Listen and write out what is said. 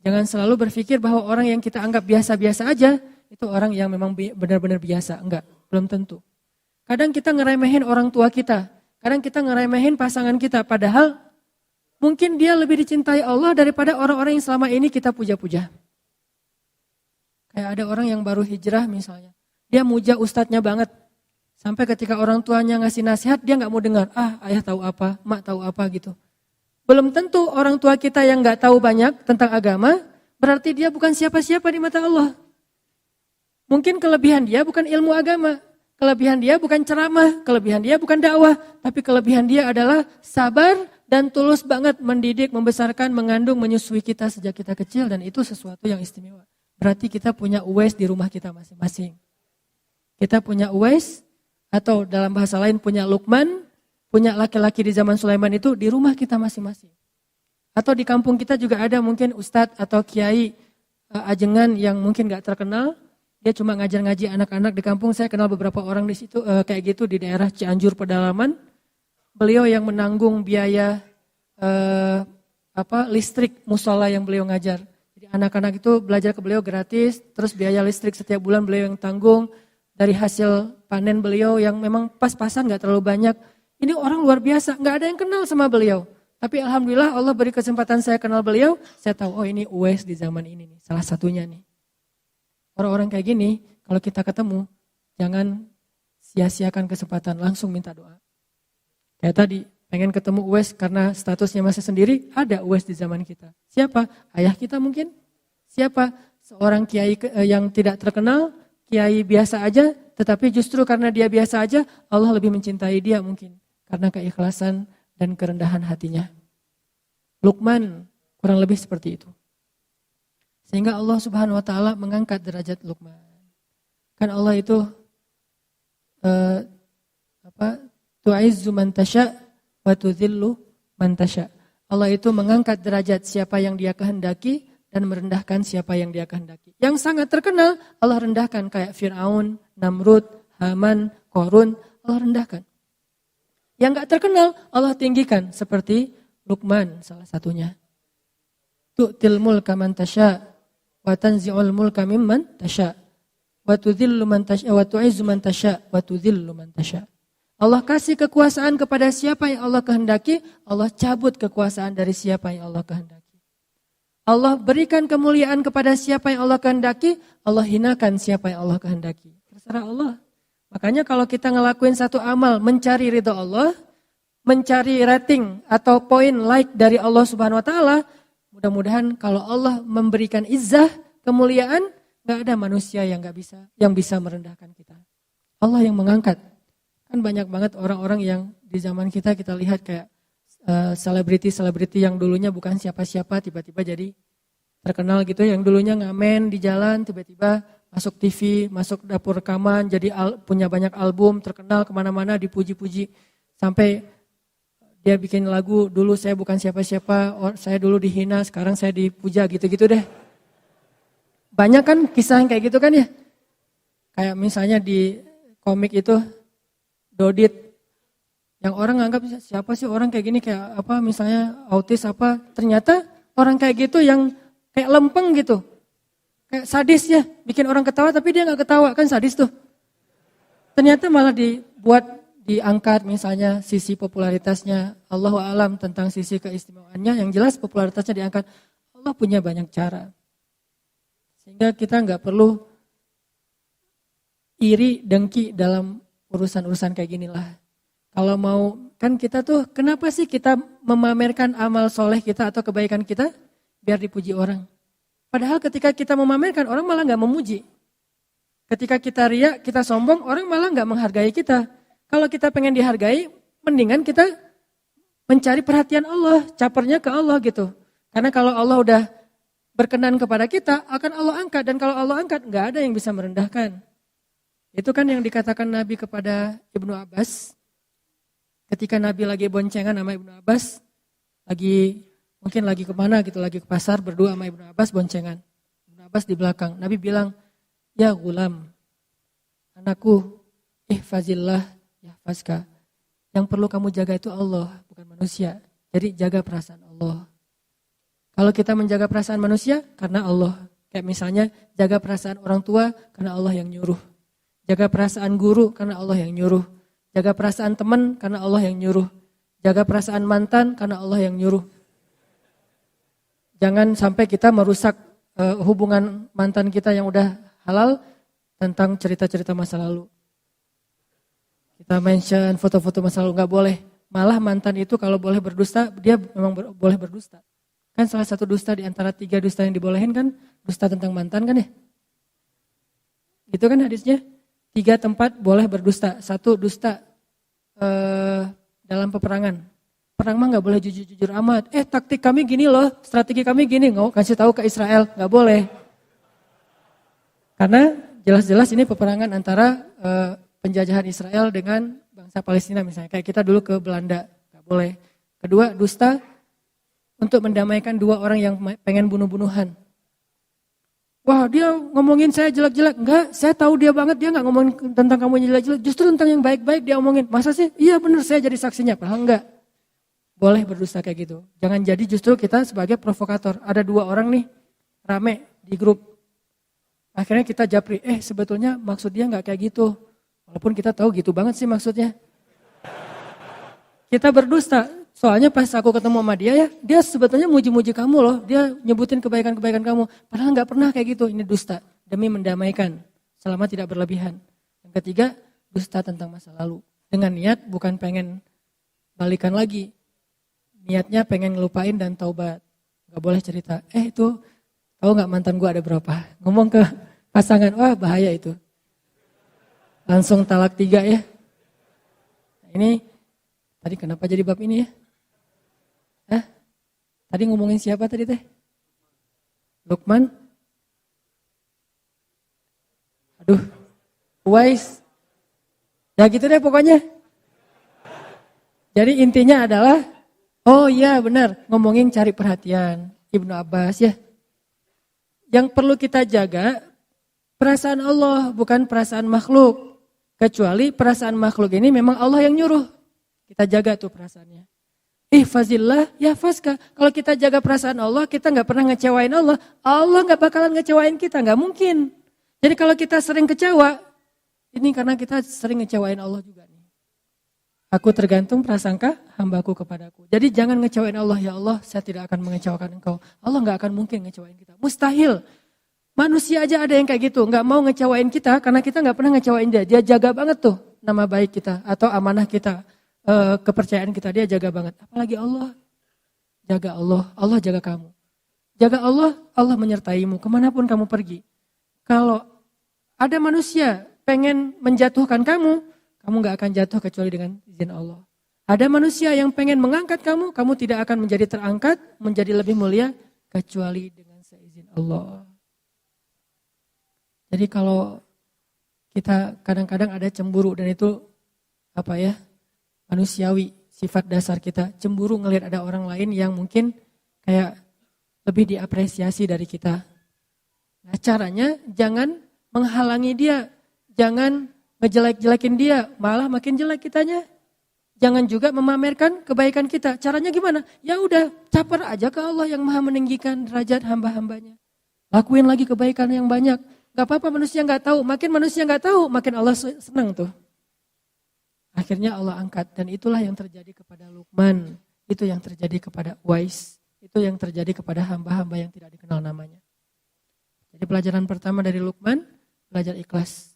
Jangan selalu berpikir bahwa orang yang kita anggap biasa-biasa aja, itu orang yang memang benar-benar biasa. Enggak, belum tentu. Kadang kita ngeremehin orang tua kita, kadang kita ngeremehin pasangan kita, padahal mungkin dia lebih dicintai Allah daripada orang-orang yang selama ini kita puja-puja. Kayak ada orang yang baru hijrah misalnya, dia muja ustadznya banget. Sampai ketika orang tuanya ngasih nasihat, dia gak mau dengar. Ayah tahu apa, mak tahu apa gitu. Belum tentu orang tua kita yang gak tahu banyak tentang agama, berarti dia bukan siapa-siapa di mata Allah. Mungkin kelebihan dia bukan ilmu agama, kelebihan dia bukan ceramah, kelebihan dia bukan dakwah, tapi kelebihan dia adalah sabar dan tulus banget mendidik, membesarkan, mengandung, menyusui kita sejak kita kecil, dan itu sesuatu yang istimewa. Berarti kita punya Uwais di rumah kita masing-masing. Kita punya Uwais, atau dalam bahasa lain punya Luqman, punya laki-laki di zaman Sulaiman itu di rumah kita masing-masing. Atau di kampung kita juga ada mungkin ustadz atau kiai ajengan yang mungkin gak terkenal. Dia cuma ngajar-ngaji anak-anak di kampung. Saya kenal beberapa orang di situ kayak gitu di daerah Cianjur pedalaman. Beliau yang menanggung biaya listrik musola yang beliau ngajar. Jadi anak-anak itu belajar ke beliau gratis, terus biaya listrik setiap bulan beliau yang tanggung dari hasil panen beliau yang memang pas-pasan gak terlalu banyak. Ini orang luar biasa, gak ada yang kenal sama beliau. Tapi alhamdulillah Allah beri kesempatan saya kenal beliau, saya tahu ini Uwais di zaman ini nih, salah satunya nih. Orang-orang kayak gini, kalau kita ketemu, jangan sia-siakan kesempatan, langsung minta doa. Kayak tadi, pengen ketemu Uwais karena statusnya masih sendiri, ada Uwais di zaman kita. Siapa? Ayah kita mungkin? Siapa? Seorang kiai yang tidak terkenal, kiai biasa aja, tetapi justru karena dia biasa aja, Allah lebih mencintai dia mungkin. Karena keikhlasan dan kerendahan hatinya. Luqman kurang lebih seperti itu. Sehingga Allah Subhanahu wa taala mengangkat derajat Luqman. Kan Allah itu tu'izzu man tasya wa tudhillu man tasya. Allah itu mengangkat derajat siapa yang Dia kehendaki dan merendahkan siapa yang Dia kehendaki. Yang sangat terkenal Allah rendahkan kayak Fir'aun, Namrud, Haman, Qarun, Allah rendahkan. Yang gak terkenal Allah tinggikan seperti Luqman salah satunya. Tu'til mulka man tasya wa tanzi'ul mulka mimman tasya wa tudhillu man tasya wa tu'izzu man tasya wa tudhillu man tasya. Allah kasih kekuasaan kepada siapa yang Allah kehendaki, Allah cabut kekuasaan dari siapa yang Allah kehendaki. Allah berikan kemuliaan kepada siapa yang Allah kehendaki, Allah hinakan siapa yang Allah kehendaki. Terserah Allah. Makanya kalau kita ngelakuin satu amal mencari ridha Allah, mencari rating atau poin like dari Allah Subhanahu wa taala, mudah-mudahan kalau Allah memberikan izzah, kemuliaan, enggak ada manusia yang bisa merendahkan kita. Allah yang mengangkat. Kan banyak banget orang-orang yang di zaman kita lihat kayak selebriti-selebriti yang dulunya bukan siapa-siapa tiba-tiba jadi terkenal gitu, yang dulunya ngamen di jalan tiba-tiba masuk TV, masuk dapur rekaman, jadi punya banyak album, terkenal kemana-mana, dipuji-puji. Sampai dia bikin lagu, dulu saya bukan siapa-siapa, saya dulu dihina, sekarang saya dipuja, gitu-gitu deh. Banyak kan kisah yang kayak gitu kan ya. Kayak misalnya di komik itu, Dodit, yang orang anggap siapa sih orang kayak gini, kayak apa misalnya autis apa, ternyata orang kayak gitu yang kayak lempeng gitu. Kayak sadis ya, bikin orang ketawa tapi dia gak ketawa, kan sadis tuh. Ternyata malah diangkat misalnya sisi popularitasnya, Allahu a'lam tentang sisi keistimewaannya, yang jelas popularitasnya diangkat. Allah punya banyak cara. Sehingga kita gak perlu iri, dengki dalam urusan-urusan kayak ginilah. Kalau mau, kan kita tuh, kenapa sih kita memamerkan amal soleh kita atau kebaikan kita? Biar dipuji orang. Padahal ketika kita memamerkan, orang malah gak memuji. Ketika kita riak, kita sombong, orang malah gak menghargai kita. Kalau kita pengen dihargai, mendingan kita mencari perhatian Allah, capernya ke Allah gitu. Karena kalau Allah udah berkenan kepada kita, akan Allah angkat. Dan kalau Allah angkat, gak ada yang bisa merendahkan. Itu kan yang dikatakan Nabi kepada Ibnu Abbas. Ketika Nabi lagi boncengan sama Ibnu Abbas, mungkin lagi kemana gitu, lagi ke pasar berdua sama Ibnu Abbas boncengan. Ibnu Abbas di belakang. Nabi bilang, ya gulam, anakku, ihfazillah, yahfazka. Yang perlu kamu jaga itu Allah, bukan manusia. Jadi jaga perasaan Allah. Kalau kita menjaga perasaan manusia, karena Allah. Kayak misalnya, jaga perasaan orang tua, karena Allah yang nyuruh. Jaga perasaan guru, karena Allah yang nyuruh. Jaga perasaan teman, karena Allah yang nyuruh. Jaga perasaan mantan, karena Allah yang nyuruh. Jangan sampai kita merusak hubungan mantan kita yang udah halal tentang cerita-cerita masa lalu. Kita mention foto-foto masa lalu, nggak boleh. Malah mantan itu kalau boleh berdusta, dia memang boleh berdusta. Kan salah satu dusta di antara 3 dusta yang dibolehin kan, dusta tentang mantan kan ya? Itu kan hadisnya, 3 tempat boleh berdusta. 1 dusta dalam peperangan. Perang mah nggak boleh jujur-jujur amat. Taktik kami gini loh, strategi kami gini, nggak kasih tahu ke Israel, nggak boleh. Karena jelas-jelas ini peperangan antara penjajahan Israel dengan bangsa Palestina misalnya. Kayak kita dulu ke Belanda, nggak boleh. Kedua, dusta untuk mendamaikan 2 orang yang pengen bunuh-bunuhan. Wah, dia ngomongin saya jelek-jelek. Enggak, saya tahu dia banget, dia nggak ngomongin tentang kamu yang jelek-jelek. Justru tentang yang baik-baik dia omongin. Masa sih? Iya benar, saya jadi saksinya. Padahal enggak. Boleh berdusta kayak gitu. Jangan jadi justru kita sebagai provokator. Ada 2 orang nih, rame di grup. Akhirnya kita japri, sebetulnya maksud dia nggak kayak gitu. Walaupun kita tahu gitu banget sih maksudnya. Kita berdusta. Soalnya pas aku ketemu sama dia sebetulnya muji-muji kamu loh. Dia nyebutin kebaikan-kebaikan kamu. Padahal nggak pernah kayak gitu. Ini dusta. Demi mendamaikan. Selama tidak berlebihan. Yang ketiga, dusta tentang masa lalu. Dengan niat bukan pengen balikan lagi. Niatnya pengen ngelupain dan taubat. Gak boleh cerita. Itu tahu nggak mantan gue ada berapa? Ngomong ke pasangan, wah bahaya itu. Langsung talak 3 ya. Nah, ini tadi kenapa jadi bab ini ya? Tadi ngomongin siapa tadi teh? Lukman? Aduh, Uwais. Ya gitu deh pokoknya. Jadi intinya adalah, oh iya benar, ngomongin cari perhatian. Ibnu Abbas ya. Yang perlu kita jaga, perasaan Allah bukan perasaan makhluk. Kecuali perasaan makhluk ini memang Allah yang nyuruh. Kita jaga tuh perasaannya. Ihfazillah yahfazka. Kalau kita jaga perasaan Allah, kita gak pernah ngecewain Allah. Allah gak bakalan ngecewain kita, gak mungkin. Jadi kalau kita sering kecewa, ini karena kita sering ngecewain Allah juga nih. Aku tergantung prasangka hambaku kepadaku. Jadi jangan ngecewain Allah, ya Allah saya tidak akan mengecewakan engkau. Allah gak akan mungkin ngecewain kita. Mustahil. Manusia aja ada yang kayak gitu, gak mau ngecewain kita karena kita gak pernah ngecewain dia. Dia jaga banget tuh nama baik kita atau amanah kita. Kepercayaan kita dia jaga banget. Apalagi Allah. Jaga Allah, Allah jaga kamu. Jaga Allah, Allah menyertaimu kemanapun kamu pergi. Kalau ada manusia pengen menjatuhkan kamu, kamu gak akan jatuh kecuali dengan izin Allah. Ada manusia yang pengen mengangkat kamu, kamu tidak akan menjadi terangkat, menjadi lebih mulia kecuali dengan seizin Allah. Jadi kalau kita kadang-kadang ada cemburu dan itu manusiawi, sifat dasar kita. Cemburu ngelihat ada orang lain yang mungkin kayak lebih diapresiasi dari kita. Nah caranya jangan menghalangi dia, jangan ngejelek-jelekin dia, malah makin jelek kitanya. Jangan juga memamerkan kebaikan kita. Caranya gimana? Ya udah, caper aja ke Allah yang maha meninggikan derajat hamba-hambanya. Lakuin lagi kebaikan yang banyak. Gak apa-apa manusia gak tahu, makin manusia gak tahu, makin Allah senang tuh. Akhirnya Allah angkat dan itulah yang terjadi kepada Luqman. Itu yang terjadi kepada Uwais. Itu yang terjadi kepada hamba-hamba yang tidak dikenal namanya. Jadi pelajaran pertama dari Luqman, belajar ikhlas.